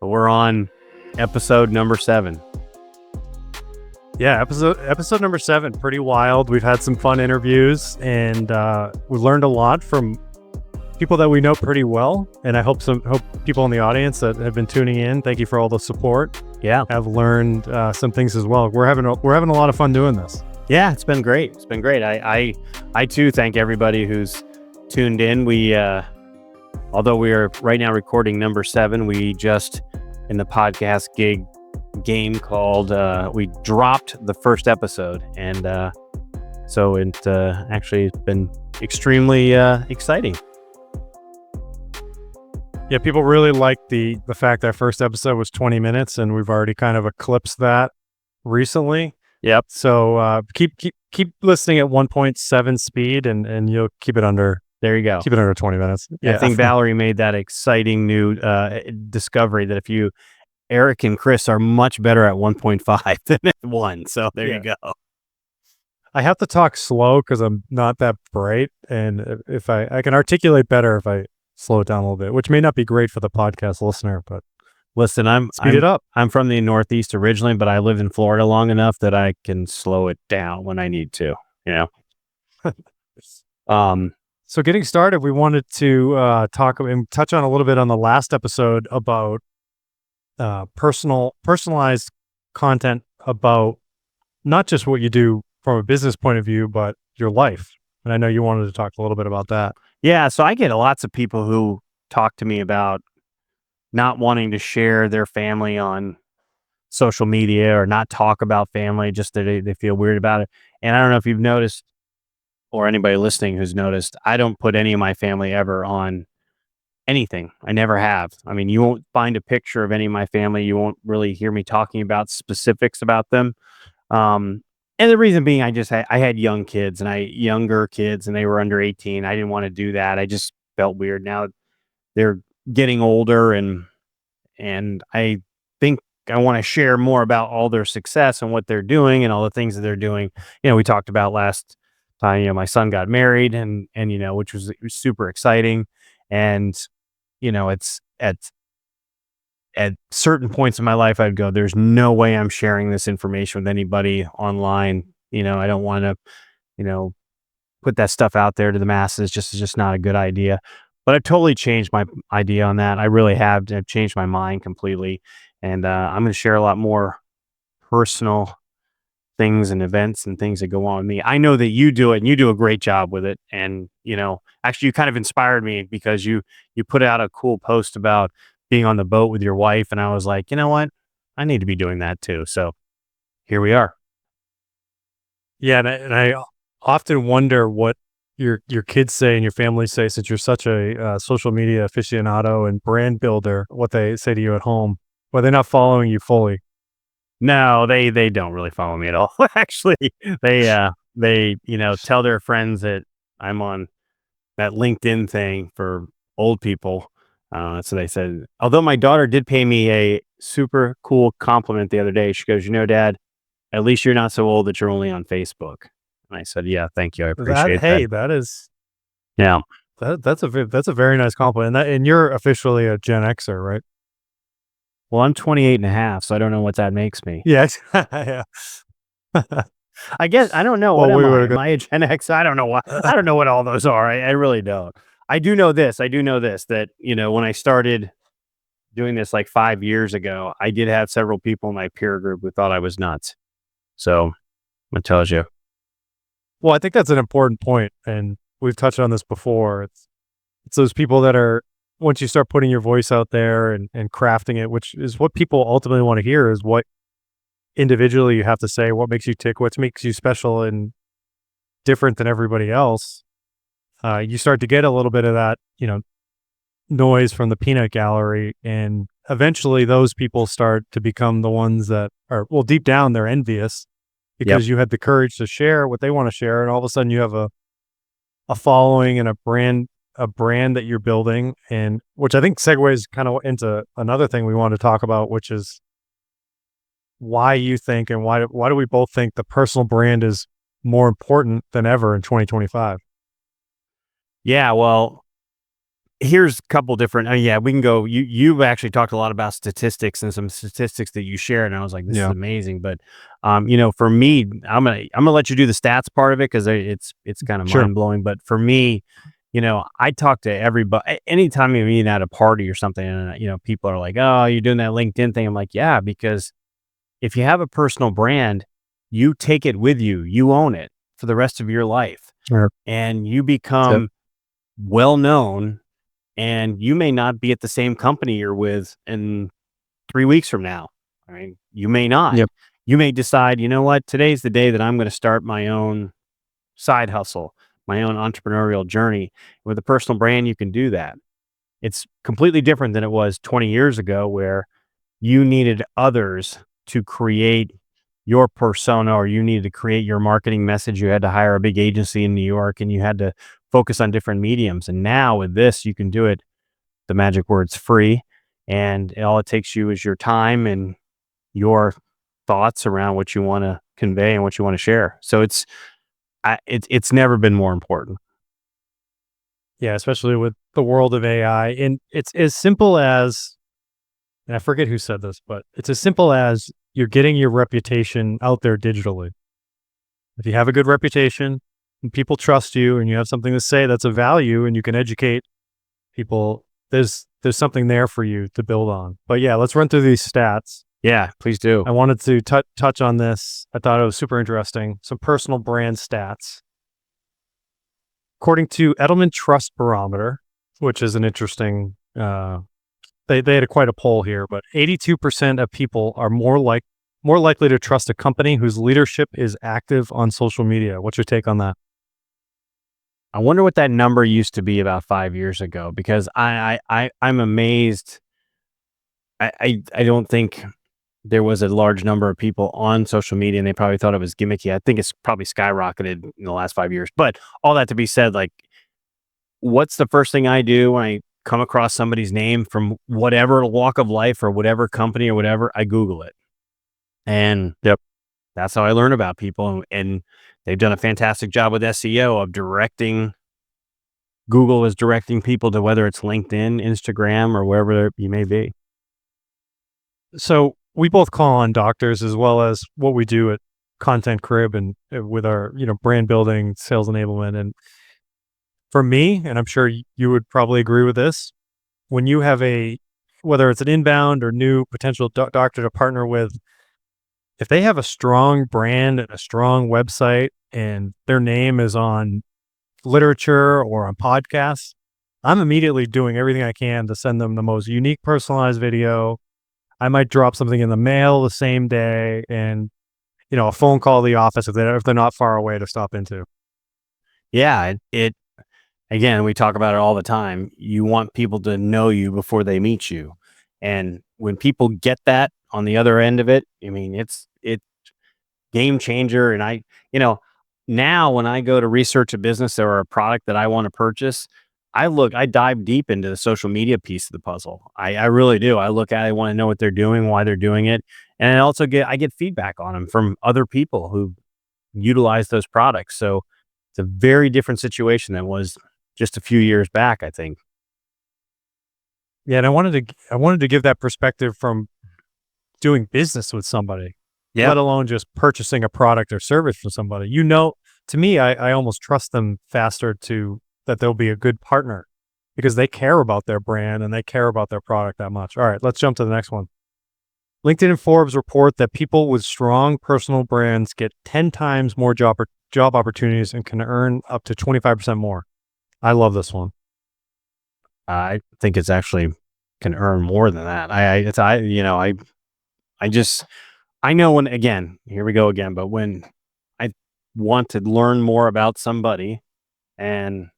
We're on episode number 7. Yeah, episode number 7. Pretty wild. We've had some fun interviews, and we learned a lot from people that we know pretty well. And I hope people in the audience that have been tuning in, thank you for all the support. Yeah, have learned some things as well. We're having a lot of fun doing this. Yeah, it's been great. It's been great. I too thank everybody who's tuned in. We although we are right now recording number 7, we just in the podcast game called we dropped the first episode, and so it actually has been extremely exciting. Yeah, people really liked the fact that first episode was 20 minutes, and we've already kind of eclipsed that recently. Yep. So keep listening at 1.7 speed, and you'll keep it under. There you go. Keep it under 20 minutes. Yeah. I think Valerie made that exciting new discovery that Eric and Chris are much better at 1.5 than at 1. So there you go. I have to talk slow because I'm not that bright, and if I can articulate better if I slow it down a little bit, which may not be great for the podcast listener, but listen, speed it up. I'm from the Northeast originally, but I lived in Florida long enough that I can slow it down when I need to, So getting started, we wanted to talk and touch on a little bit on the last episode about personalized content about not just what you do from a business point of view, but your life. And I know you wanted to talk a little bit about that. Yeah, so I get lots of people who talk to me about not wanting to share their family on social media or not talk about family, just that they feel weird about it. And I don't know if you've noticed, or anybody listening who's noticed, I don't put any of my family ever on anything. I never have. I mean, you won't find a picture of any of my family. You won't really hear me talking about specifics about them. And the reason being, I had younger kids, and they were under 18. I didn't want to do that. I just felt weird. Now they're getting older, and I think I want to share more about all their success and what they're doing and all the things that they're doing. We talked about last time, my son got married, and which was super exciting. And, it's at certain points in my life, I'd go, there's no way I'm sharing this information with anybody online. I don't want to, put that stuff out there to the masses. It's just not a good idea. But I've totally changed my idea on that. I really have. I've changed my mind completely. And I'm going to share a lot more personal things and events and things that go on with me. I know that you do it, and you do a great job with it. And, actually you kind of inspired me because you put out a cool post about being on the boat with your wife. And I was like, you know what? I need to be doing that too. So here we are. Yeah. And I often wonder what your kids say and your family say, since you're such a social media aficionado and brand builder, what they say to you at home. Well, they're not following you fully. No, they don't really follow me at all. Actually, they tell their friends that I'm on that LinkedIn thing for old people. So they said, although my daughter did pay me a super cool compliment the other day. She goes, Dad, at least you're not so old that you're only on Facebook. And I said, yeah, thank you. I appreciate that. Hey, that is, yeah, that's a very nice compliment. And you're officially a Gen Xer, right? Well, I'm 28 and a half, so I don't know what that makes me. Yes. Yeah. I guess, I don't know. Am I a Gen X? I don't know what, I don't know what all those are. I really don't. I do know this, that, when I started doing this like 5 years ago, I did have several people in my peer group who thought I was nuts. So it tells you. Well, I think that's an important point, and we've touched on this before. It's those people that are, once you start putting your voice out there and crafting it, which is what people ultimately want to hear, is what individually you have to say, what makes you tick, what makes you special and different than everybody else. You start to get a little bit of that, noise from the peanut gallery, and eventually those people start to become the ones that are, well, deep down they're envious because you had the courage to share what they want to share, and all of a sudden you have a following and a brand that you're building, and which I think segues kind of into another thing we want to talk about, which is why you think, and why do we both think the personal brand is more important than ever in 2025? Yeah, well, Here's a couple different yeah, we can go you've actually talked a lot about statistics and some statistics that you shared, and I was like, "This is Yeah, amazing," but, for me, I'm gonna let you do the stats part of it 'cause it's kinda sure. mind-blowing, but for me, I talk to everybody anytime you're meeting at a party or something and, people are like, "Oh, you're doing that LinkedIn thing." I'm like, "Yeah," because if you have a personal brand, you take it with you, you own it for the rest of your life, Sure. and you That's it. become well known and you may not be at the same company you're with in 3 weeks from now. I mean, you may not. Yep. You may decide, "You know what? Today's the day that I'm gonna start my own side hustle, my own entrepreneurial journey." With a personal brand, you can do that. It's completely different than it was 20 years ago where you needed others to create your persona or you needed to create your marketing message. You had to hire a big agency in New York and you had to focus on different mediums. And now with this, you can do it the magic word's free, and all it takes you is your time and your thoughts around what you wanna convey and what you wanna share. So it's never been more important. Yeah, especially with the world of AI, and it's as simple as, and I forget who said this, but it's as simple as you're getting your reputation out there digitally. If you have a good reputation and people trust you and you have something to say that's of value and you can educate people, there's something there for you to build on. But yeah, let's run through these stats. Yeah, please do. I wanted to touch on this. I thought it was super interesting. Some personal brand stats. According to Edelman Trust Barometer, which is an interesting, they had quite a poll here, but 82% of people are more likely to trust a company whose leadership is active on social media. What's your take on that? I wonder what that number used to be about 5 years ago because I'm amazed. I don't think there was a large number of people on social media, and they probably thought it was gimmicky. I think it's probably skyrocketed in the last 5 years. But all that to be said, like, what's the first thing I do when I come across somebody's name from whatever walk of life or whatever company or whatever? I Google it. And Yep. that's how I learn about people. And they've done a fantastic job with SEO of directing. Google is directing people to whether it's LinkedIn, Instagram, or wherever you may be. So we both call on doctors as well as what we do at Content Crib and with our, brand building, sales enablement. And for me, and I'm sure you would probably agree with this, when you have whether it's an inbound or new potential doctor to partner with, if they have a strong brand and a strong website and their name is on literature or on podcasts, I'm immediately doing everything I can to send them the most unique personalized video. I might drop something in the mail the same day and, a phone call to the office if they're not far away to stop into. Yeah, it again, we talk about it all the time. You want people to know you before they meet you. And when people get that on the other end of it, I mean, it's game changer. And you know, now when I go to research a business or a product that I want to purchase, I dive deep into the social media piece of the puzzle. I really do. I look at it, I want to know what they're doing, why they're doing it. And I get feedback on them from other people who utilize those products. So it's a very different situation than was just a few years back, I think. Yeah, and I wanted to give that perspective from doing business with somebody, Yeah. let alone just purchasing a product or service from somebody. To me, I almost trust them faster to that they'll be a good partner because they care about their brand and they care about their product that much. All right, let's jump to the next one. LinkedIn and Forbes report that people with strong personal brands get 10 times more job opportunities and can earn up to 25% more. I love this one. I think it's actually can earn more than that. It's, I just, I know when, again, here we go again, but when I want to learn more about somebody and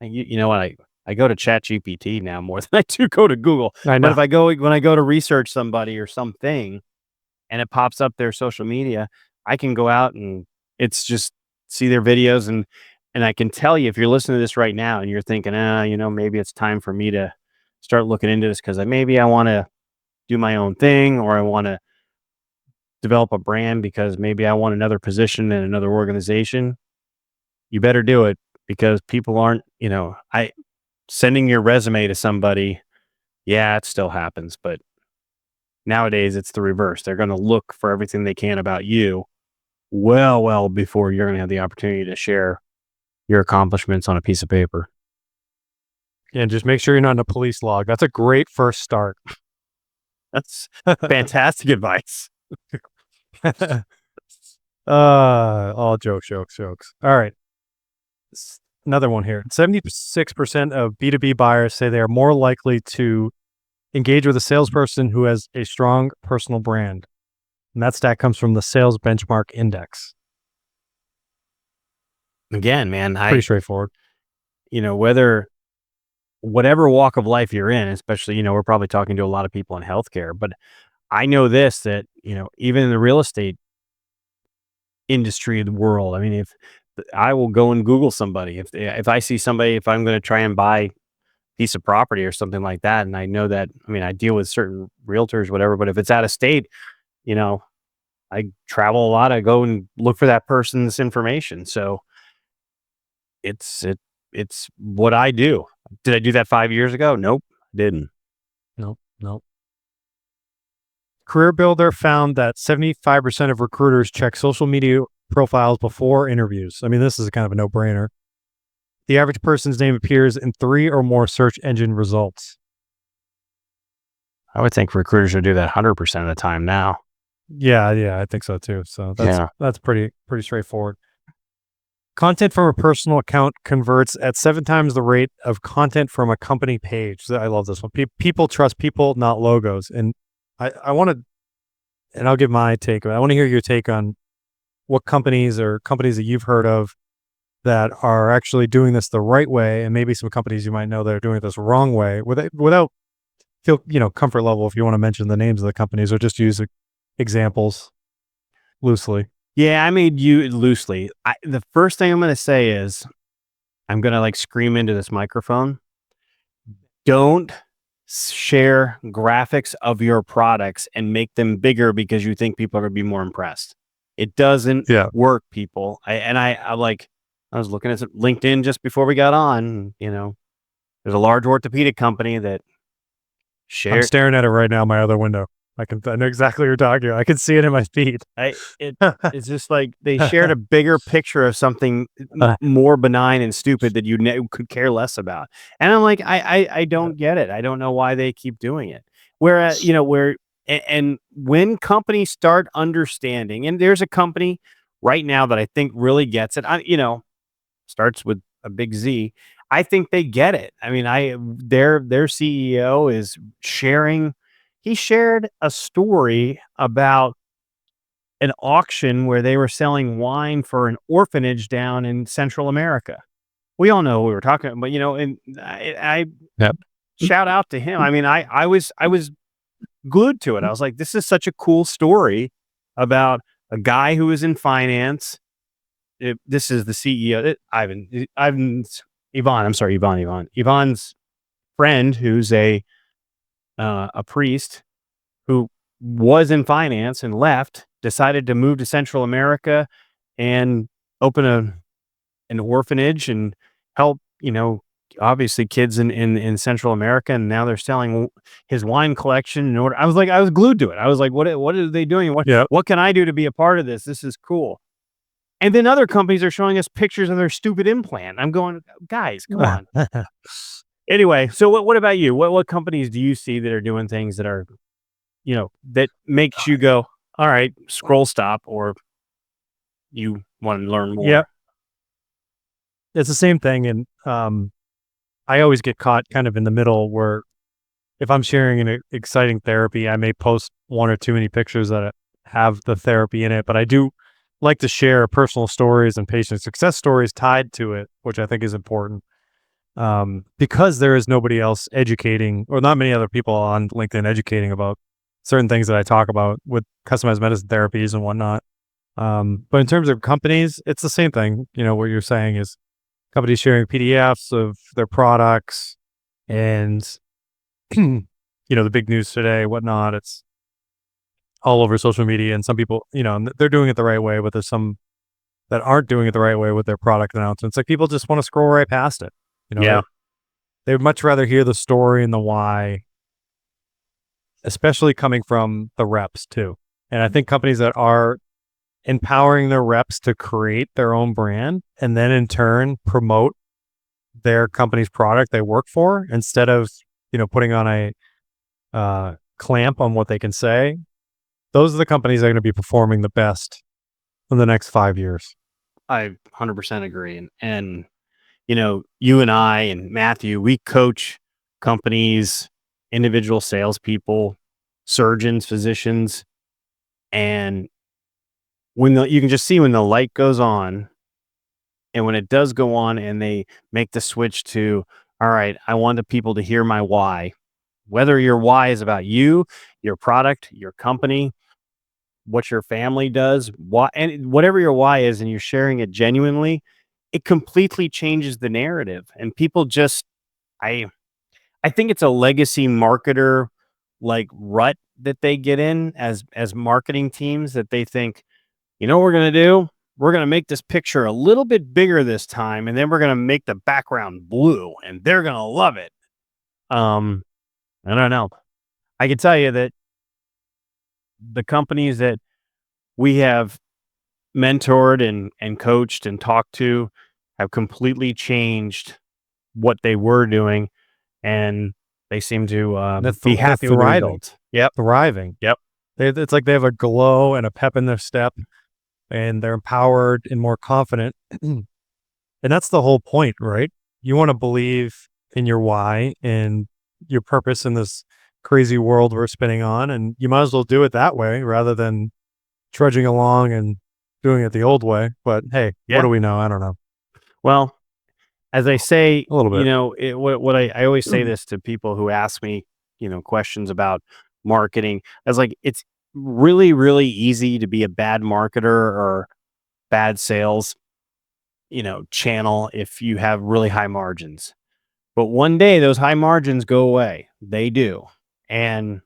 you know what, I go to Chat GPT now more than I do go to Google. I But know. when I go to research somebody or something and it pops up their social media, I can go out and it's just see their videos and I can tell you if you're listening to this right now and you're thinking, maybe it's time for me to start looking into this because maybe I want to do my own thing or I want to develop a brand because maybe I want another position in another organization. You better do it because people aren't, sending your resume to somebody, yeah, it still happens, but nowadays it's the reverse. They're going to look for everything they can about you well before you're going to have the opportunity to share your accomplishments on a piece of paper. And just make sure you're not in a police log. That's a great first start. That's fantastic advice. All jokes. All right. Another one here. 76% of B2B buyers say they are more likely to engage with a salesperson who has a strong personal brand. And that stat comes from the Sales Benchmark Index. Again, man, Pretty straightforward. Whatever walk of life you're in, especially, we're probably talking to a lot of people in healthcare, but I know this, that, even in the real estate industry of the world, I mean, if I will go and Google somebody, if I see somebody, if I'm going to try and buy a piece of property or something like that, and I know that, I mean, I deal with certain realtors, whatever, but if it's out of state, you know, I travel a lot. I go and look for that person's information. So it's what I do. Did I do that 5 years ago? Nope, didn't. Nope. Career Builder found that 75% of recruiters check social media profiles before interviews. I mean, this is kind of a no-brainer. The average person's name appears in 3 or more search engine results. I would think recruiters should do that 100% of the time now. Yeah, I think so too. So that's pretty straightforward. Content from a personal account converts at 7 times the rate of content from a company page. I love this one. People trust people, not logos. And I want to, and I'll give my take. I want to hear your take on what companies that you've heard of that are actually doing this the right way, and maybe some companies you might know that are doing it this wrong way without comfort level, if you want to mention the names of the companies or just use examples loosely. Yeah, I made you loosely. The first thing I'm going to say is I'm going to scream into this microphone. Don't share graphics of your products and make them bigger because you think people are going to be more impressed. It doesn't work, people. I was looking at LinkedIn just before we got on. There's a large orthopedic company that I'm staring at it right now, my other window. I know exactly what you're talking about. I can see it in my feed. It's just like they shared a bigger picture of something more benign and stupid that you could care less about. And I'm like, I don't get it. I don't know why they keep doing it. Whereas, and when companies start understanding, and there's a company right now that I think really gets it, starts with a big Z. I think they get it. I mean, their CEO is sharing. He shared a story about an auction where they were selling wine for an orphanage down in Central America. We all know who we were talking about, but and I shout out to him. I mean, I was glued to it. I was like, this is such a cool story about a guy who was in finance. This is the CEO, Ivan's friend, who's a priest who was in finance and left, decided to move to Central America and open an orphanage and help, obviously kids in Central America. And now they're selling his wine collection in order. I was glued to it. I was like, what are they doing? What can I do to be a part of this? This is cool. And then other companies are showing us pictures of their stupid implant. I'm going, guys, come on. Anyway, so what about you? What companies do you see that are doing things that are, that makes you go, all right, scroll stop, or you want to learn more? Yeah, it's the same thing. And I always get caught kind of in the middle where if I'm sharing an exciting therapy, I may post 1 or 2 many pictures that have the therapy in it, but I do like to share personal stories and patient success stories tied to it, which I think is important. Because there is nobody else educating, or not many other people on LinkedIn educating about certain things that I talk about with customized medicine therapies and whatnot. But in terms of companies, it's the same thing. What you're saying is companies sharing PDFs of their products and, the big news today, whatnot. It's all over social media, and some people, they're doing it the right way, but there's some that aren't doing it the right way with their product announcements. Like people just want to scroll right past it. Yeah. They would much rather hear the story and the why, especially coming from the reps too. And I think companies that are empowering their reps to create their own brand and then in turn promote their company's product they work for instead of, putting on a clamp on what they can say, those are the companies that are going to be performing the best in the next 5 years. I 100% agree. And you and I and Matthew, we coach companies, individual salespeople, surgeons, physicians, and you can just see when the light goes on, and when it does go on, and they make the switch to, all right, I want the people to hear my why. Whether your why is about you, your product, your company, what your family does, why, and whatever your why is, and you're sharing it genuinely, it completely changes the narrative. And people just, I, I think it's a legacy marketer like rut that they get in as marketing teams, that they think, what we're gonna do? We're gonna make this picture a little bit bigger this time, and then we're gonna make the background blue, and they're gonna love it. Um, I don't know. I can tell you that the companies that we have mentored and coached and talked to have completely changed what they were doing, and they seem to be They're happy with the thriving, results. Yep. thriving. Yep. It's like they have a glow and a pep in their step, and they're empowered and more confident. And that's the whole point, right? You want to believe in your why and your purpose in this crazy world we're spinning on, and you might as well do it that way rather than trudging along and doing it the old way. But hey, what Yeah. do we know? I don't know. Well, as I say, A little bit. what I always say this to people who ask me, questions about marketing. I was like, it's really, really easy to be a bad marketer or bad sales, channel if you have really high margins. But one day those high margins go away. They do. And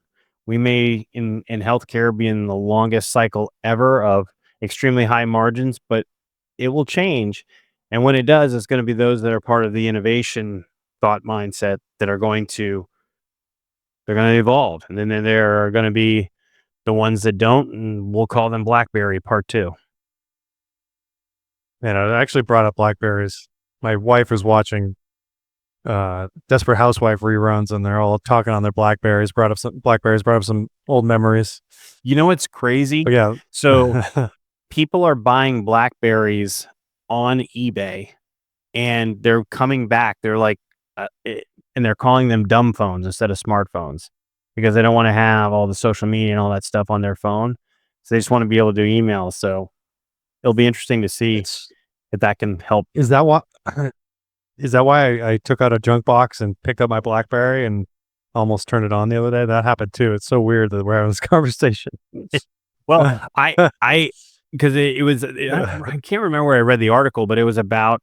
we may in healthcare be in the longest cycle ever of extremely high margins, but it will change. And when it does, it's going to be those that are part of the innovation thought mindset that are they're going to evolve. And then there are going to be the ones that don't, and we'll call them BlackBerry part two. And I actually brought up blackberries. My wife was watching Desperate Housewife reruns, and they're all talking on their blackberries. Brought up some old memories. What's crazy? But yeah, So people are buying Blackberries on eBay, and they're coming back. They're like, and they're calling them dumb phones instead of smartphones, because they don't want to have all the social media and all that stuff on their phone. So they just want to be able to do emails. So it'll be interesting to see if that can help. is that what? Is that why I took out a junk box and picked up my BlackBerry and almost turned it on the other day? That happened too. It's so weird that we're having this conversation. Well, because it was, I can't remember where I read the article, but it was about,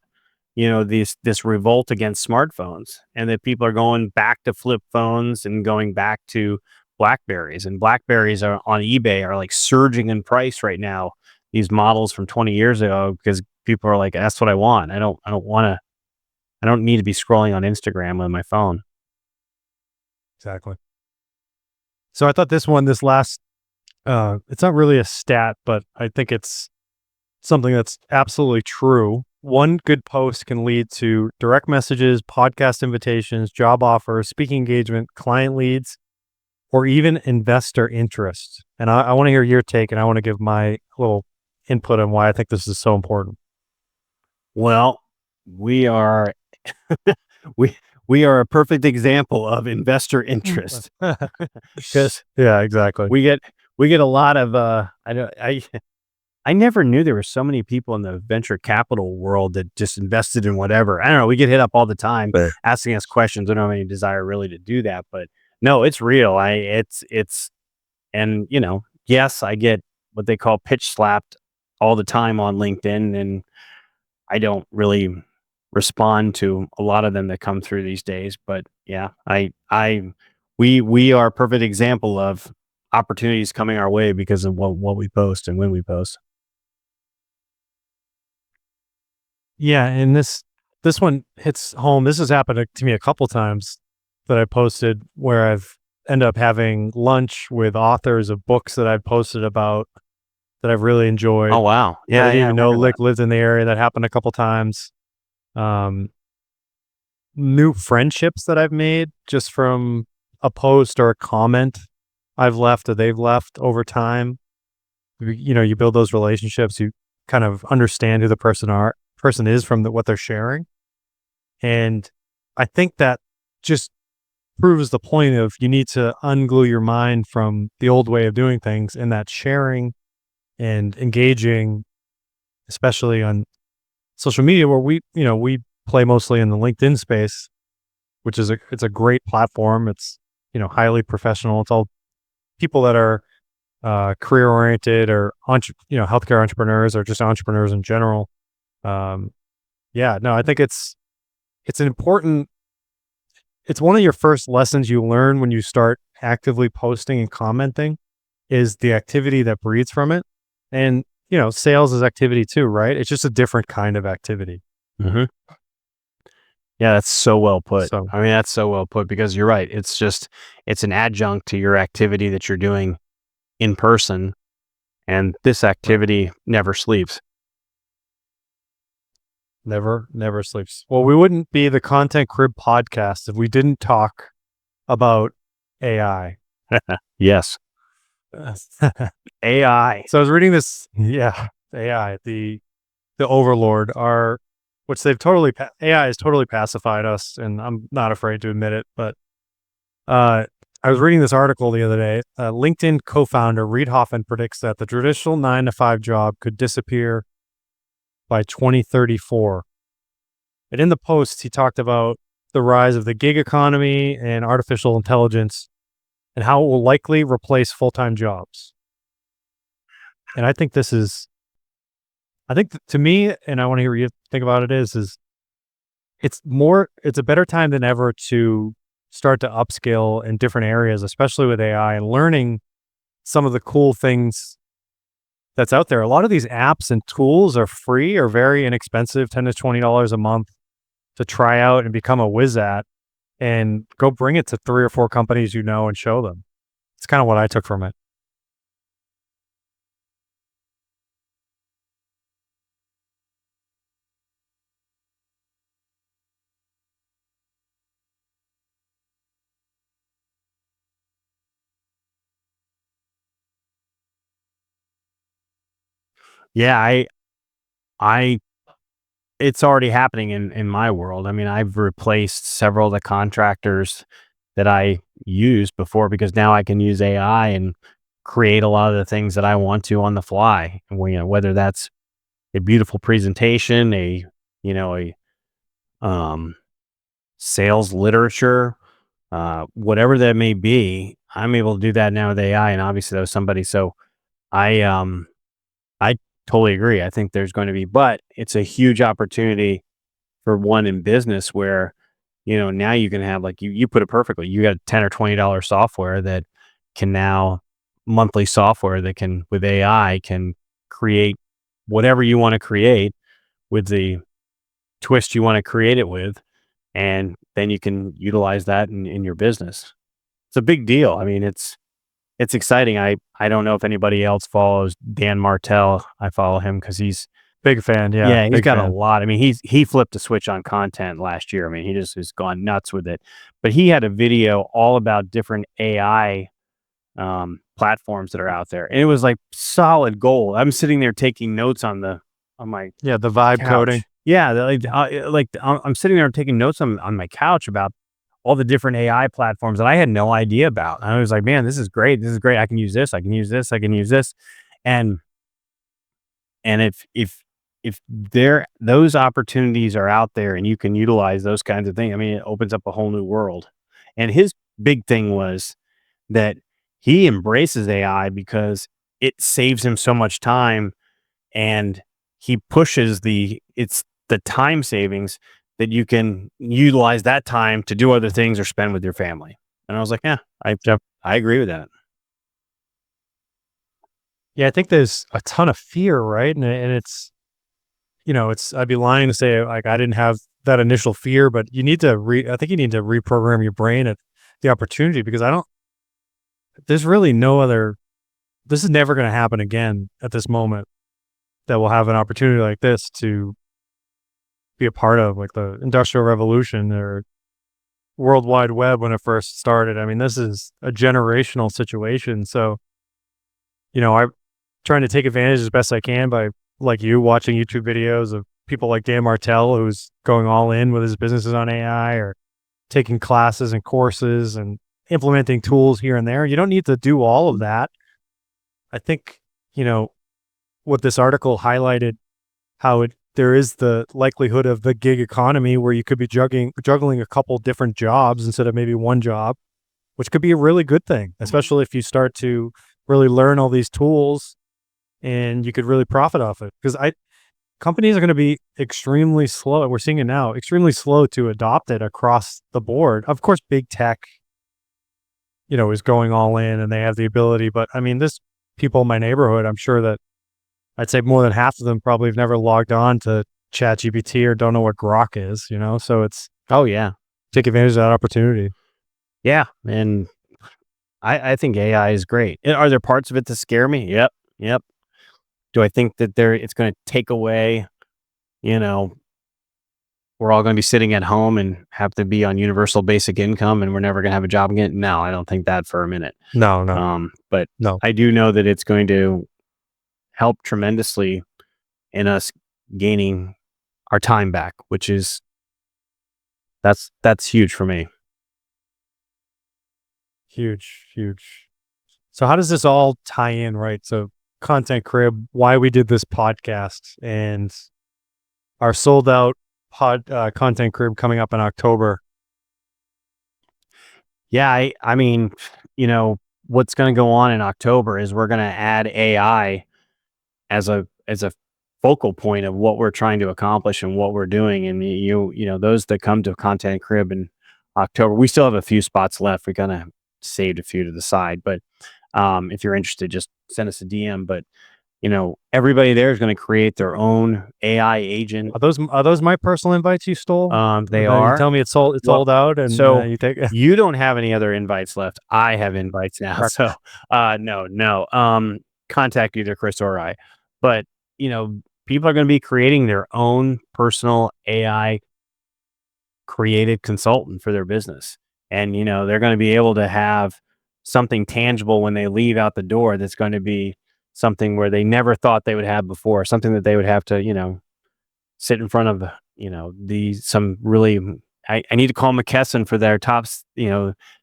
this revolt against smartphones, and that people are going back to flip phones and going back to Blackberries, and Blackberries are on eBay are like surging in price right now. These models from 20 years ago, because people are like, that's what I want. I don't need to be scrolling on Instagram with my phone. Exactly. So I thought this last, it's not really a stat, but I think it's something that's absolutely true. One good post can lead to direct messages, podcast invitations, job offers, speaking engagement, client leads, or even investor interest. And I want to hear your take, and I want to give my little input on why I think this is so important. Well, we are we are a perfect example of investor interest, because yeah, exactly. we get a lot of I never knew there were so many people in the venture capital world that just invested in whatever. I don't know. We get hit up all the time asking us questions. I don't have any desire really to do that, but no, it's real. And yes, I get what they call pitch slapped all the time on LinkedIn, and I don't really respond to a lot of them that come through these days. But yeah, we are a perfect example of opportunities coming our way because of what we post and when we post. Yeah, and this this one hits home. This has happened to me a couple times that I posted where I've end up having lunch with authors of books that I've posted about that I've really Oh, enjoyed wow. that I Yeah, didn't yeah, I even know remember that. lived in the area. That happened a couple times. Um, New friendships that I've made just from a post or a comment I've left or they've left over time. You build those relationships. You kind of understand who the person is from what they're sharing. And I think that just proves the point of you need to unglue your mind from the old way of doing things, and that sharing and engaging, especially on social media where we play mostly in the LinkedIn space, which is it's a great platform. It's, highly professional. It's all people that are career oriented or healthcare entrepreneurs or just entrepreneurs in general. Um, yeah, no, I think it's an important. It's one of your first lessons you learn when you start actively posting and commenting is the activity that breeds from it. And, sales is activity too, right? It's just a different kind of activity. Mhm. Yeah, that's so well put. So, I mean, that's so well put because you're right. It's an adjunct to your activity that you're doing in person, and this right. activity never sleeps. Never sleeps. Well, we wouldn't be the Content Crib podcast if we didn't talk about AI. Yes. AI. So I was reading this, yeah, AI, the overlord, which AI has totally pacified us, and I'm not afraid to admit it. But I was reading this article the other day. LinkedIn co-founder Reid Hoffman predicts that the traditional 9 to 5 job could disappear by 2034. And in the post, he talked about the rise of the gig economy and artificial intelligence and how it will likely replace full-time jobs. And I think to me, and I want to hear what you think about it is it's a better time than ever to start to upskill in different areas, especially with AI and learning some of the cool things that's out there. A lot of these apps and tools are free or very inexpensive, $10 to $20 a month to try out and become a whiz at, and go bring it to 3 or 4 companies and show them. It's kind of what I took from it. Yeah, I it's already happening in my world. I mean, I've replaced several of the contractors that I used before because now I can use AI and create a lot of the things that I want to on the fly. And whether that's a beautiful presentation, a um, sales literature, whatever that may be, I'm able to do that now with AI. And obviously, that was somebody. So I um, I totally agree. I think there's going to be, but it's a huge opportunity for one in business where, now you can have like you put it perfectly. You got 10 or $20 software that can now monthly software that can with AI can create whatever you want to create with the twist you want to create it with, and then you can utilize that in your business. It's a big deal. I mean, it's exciting. I don't know if anybody else follows Dan Martell. I follow him because Big fan, yeah, he's big got a fan. lot. I mean, he flipped a switch on content last year. I mean, he just has gone nuts with it. But he had a video all about different AI platforms that are out there, and it was like solid gold. I'm sitting there taking notes on my Yeah, the vibe coding. couch. Yeah, I'm sitting there taking notes on my couch about all the different AI platforms that I had no idea about. And I was like, man, this is great. This is great. I can use this. I can use this. I can use this. And if there those opportunities are out there and you can utilize those kinds of things, I mean, it opens up a whole new world. And his big thing was that he embraces AI because it saves him so much time, and he pushes it's the time savings that you can utilize that time to do other things or spend with your family. And I was like, yeah, Yep. I agree with that. Yeah, I think there's a ton of fear, right? And it's I'd be lying to say like I didn't have that initial fear, but you need to I think you need to reprogram your brain at the opportunity, because there's really no other, this is never going to happen again at this moment that will have an opportunity like this to be a part of, like the Industrial Revolution or World Wide Web when it first started. I mean, this is a generational situation. So, I'm trying to take advantage as best I can by, like you, watching YouTube videos of people like Dan Martell, who's going all in with his businesses on AI, or taking classes and courses and implementing tools here and there. You don't need to do all of that. I think, what this article highlighted, how there is the likelihood of the gig economy where you could be juggling a couple different jobs instead of maybe one job, which could be a really good thing, especially if you start to really learn all these tools and you could really profit off it. Because companies are going to be extremely slow. We're seeing it now, extremely slow to adopt it across the board. Of course, big tech, is going all in and they have the ability. But I mean, this people in my neighborhood, I'm sure that I'd say more than half of them probably have never logged on to ChatGPT or don't know what Grok is, So it's, Oh yeah. take advantage of that opportunity. Yeah. And I think AI is great. Are there parts of it that scare me? Yep. Yep. Do I think that it's going to take away, we're all going to be sitting at home and have to be on universal basic income and we're never going to have a job again? No, I don't think that for a minute. No. But No. I do know that it's going to help tremendously in us gaining our time back, which is, that's huge for me. Huge. So how does this all tie in, right? So Content Crib, why we did this podcast, and our sold out Content Crib coming up in October. Yeah, I mean, what's going to go on in October is we're going to add AI as a focal point of what we're trying to accomplish and what we're doing. And those that come to Content Crib in October, we still have a few spots left. We kind of saved a few to the side, but if you're interested, just send us a DM. But everybody there is going to create their own AI agent. Are those my personal invites you stole? They You are. tell me it's sold out, and so you take. You don't have any other invites left. I have invites now. So no. Contact either Chris or I. But people are going to be creating their own personal AI created consultant for their business, and they're going to be able to have something tangible when they leave out the door. That's going to be something where they never thought they would have before, something that they would have to, sit in front of, some really, I need to call McKesson for their top,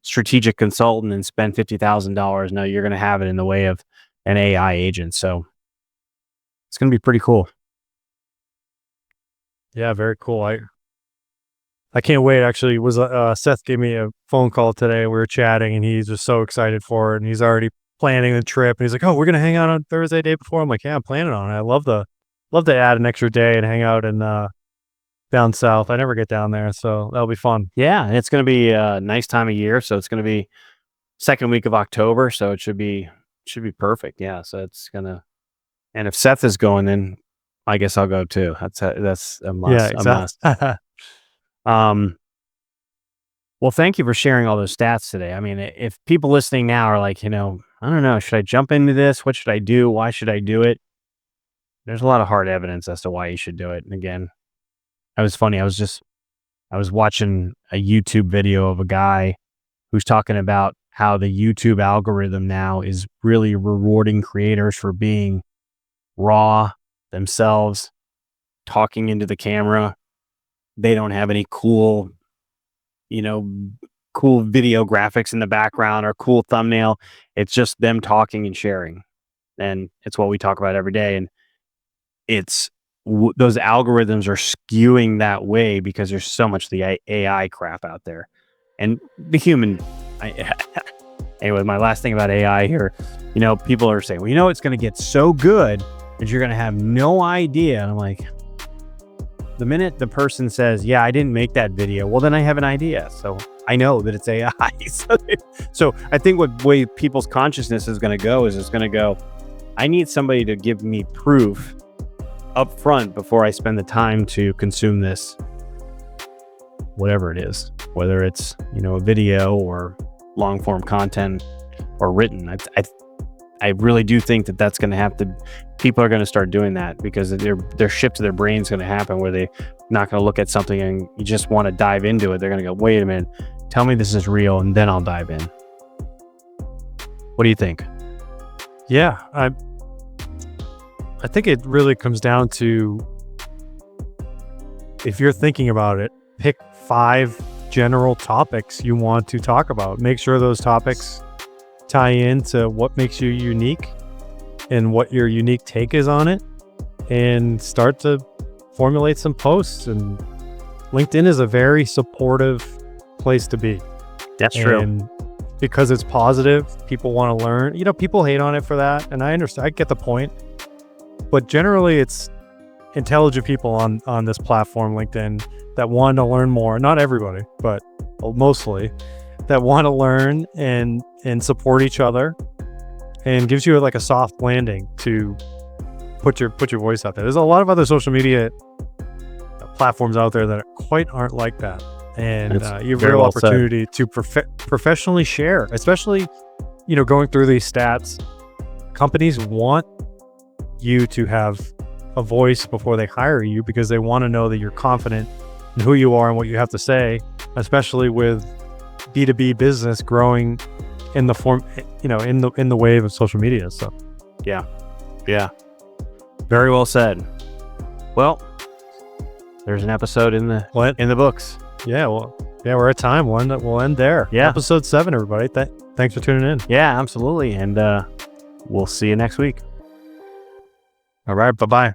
strategic consultant and spend $50,000. No, you're going to have it in the way of an AI agent. So it's going to be pretty cool. Yeah, very cool. I can't wait. Actually, Seth gave me a phone call today. We were chatting, and he's just so excited for it, and he's already planning the trip. And he's like, "Oh, we're gonna hang out on Thursday, day before." I'm like, "Yeah, I'm planning on it. I love to add an extra day and hang out in down south. I never get down there, so that'll be fun." Yeah, and it's going to be a nice time of year. So it's going to be second week of October. So it should be perfect. Yeah. So it's gonna, and if Seth is going, then I guess I'll go too. That's a must. Yeah, exactly. A must. Well, thank you for sharing all those stats today. I mean, if people listening now are like, I don't know, should I jump into this? What should I do? Why should I do it? There's a lot of hard evidence as to why you should do it. And again, it was funny. I was watching a YouTube video of a guy who's talking about how the YouTube algorithm now is really rewarding creators for being raw themselves, talking into the camera. They don't have any cool video graphics in the background or cool thumbnail. It's just them talking and sharing. And it's what we talk about every day. And those algorithms are skewing that way because there's so much the AI crap out there. And the human, anyway, my last thing about AI here, people are saying, well, it's going to get so good that you're going to have no idea. And I'm like, the minute the person says, yeah, I didn't make that video, well, then I have an idea. So I know that it's AI. So I think what way people's consciousness is going to go is it's going to go, I need somebody to give me proof up front before I spend the time to consume this whatever it is, whether it's, a video or long form content or written. I really do think that that's going to have to, people are going to start doing that, because their shift to their brain is going to happen, where they're not going to look at something and you just want to dive into it. They're going to go, wait a minute, tell me this is real, and then I'll dive in. What do you think? Yeah, I think it really comes down to, if you're thinking about it, pick 5 general topics you want to talk about. Make sure those topics tie into what makes you unique and what your unique take is on it, and start to formulate some posts. And LinkedIn is a very supportive place to be. That's true. And because it's positive, people want to learn. People hate on it for that, and I understand. I get the point. But generally, it's intelligent people on this platform, LinkedIn, that want to learn more. Not everybody, but mostly, that want to learn and support each other, and gives you like a soft landing to put your voice out there. There's a lot of other social media platforms out there that aren't like that. And you have a real opportunity to professionally share, especially, going through these stats. Companies want you to have a voice before they hire you, because they want to know that you're confident in who you are and what you have to say, especially with B2B business growing in the form, in the wave of social media. So, yeah, very well said. Well, there's an episode in the books. Yeah, we're at time. We'll end there. Yeah. Episode 7, everybody. Thanks for tuning in. Yeah, absolutely. And we'll see you next week. All right. Bye-bye.